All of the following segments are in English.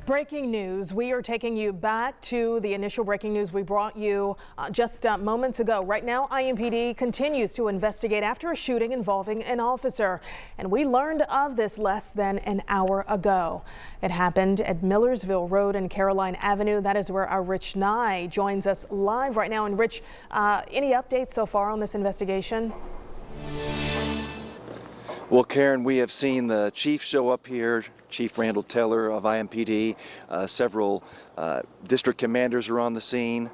Breaking news. We are taking you back to the initial breaking news we brought you just moments ago. Right now, IMPD continues to investigate after a shooting involving an officer. And we learned of this less than an hour ago. It happened at Millersville Road and Caroline Avenue. That is where our Rich Nye joins us live right now. And Rich, any updates so far on this investigation? Well, Karen, we have seen the chief show up here, Chief Randall Teller of IMPD. Several district commanders are on the scene,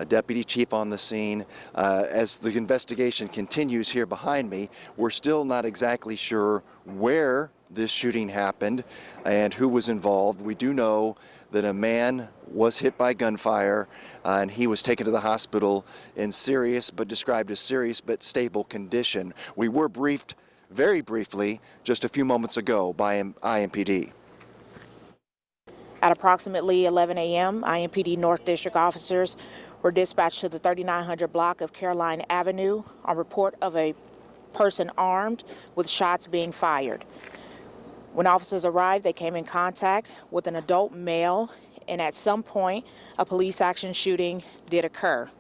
deputy chief on the scene. As the investigation continues here behind me, we're still not exactly sure where this shooting happened and who was involved. We do know that a man was hit by gunfire and he was taken to the hospital in described as serious but stable condition. We were briefed very briefly just a few moments ago by IMPD. At approximately 11 a.m., IMPD North District officers were dispatched to the 3900 block of Caroline Avenue on report of a person armed with shots being fired. When officers arrived, they came in contact with an adult male, and at some point, a police action shooting did occur.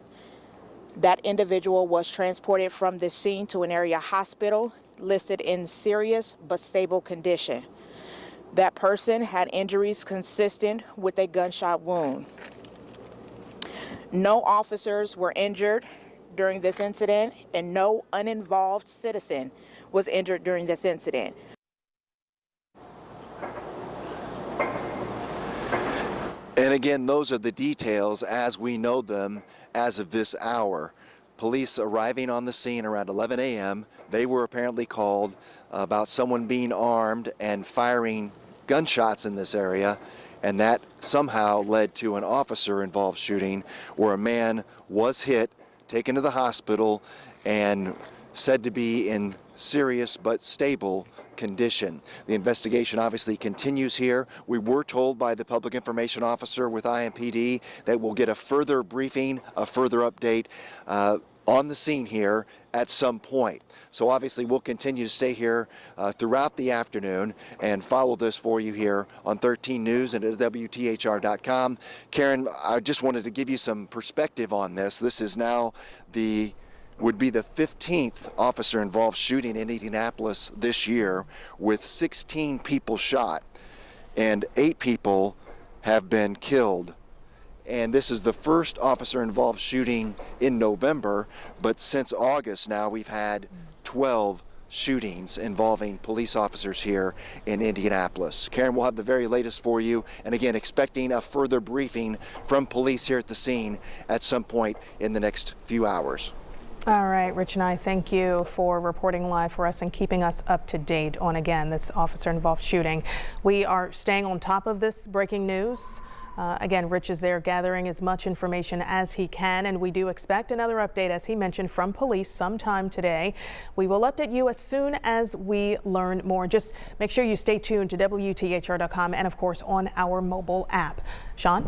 That individual was transported from this scene to an area hospital listed in serious but stable condition. That person had injuries consistent with a gunshot wound. No officers were injured during this incident, and no uninvolved citizen was injured during this incident. And again, those are the details as we know them as of this hour. Police arriving on the scene around 11 a.m. They were apparently called about someone being armed and firing gunshots in this area, and that somehow led to an officer-involved shooting where a man was hit, taken to the hospital, and said to be in serious but stable condition. The investigation obviously continues here. We were told by the public information officer with IMPD that we'll get a further briefing, a further update on the scene here at some point. So obviously we'll continue to stay here throughout the afternoon and follow this for you here on 13 News and at WTHR.com. Karen, I just wanted to give you some perspective on this. This is now would be the 15th officer-involved shooting in Indianapolis this year, with 16 people shot and 8 people have been killed. And this is the first officer-involved shooting in November, but since August now we've had 12 shootings involving police officers here in Indianapolis. Karen, we'll have the very latest for you, and again, expecting a further briefing from police here at the scene at some point in the next few hours. All right, Rich and I thank you for reporting live for us and keeping us up to date on, again, this officer-involved shooting. We are staying on top of this breaking news. Again, Rich is there gathering as much information as he can, and we do expect another update, as he mentioned, from police sometime today. We will update you as soon as we learn more. Just make sure you stay tuned to WTHR.com and, of course, on our mobile app. Sean?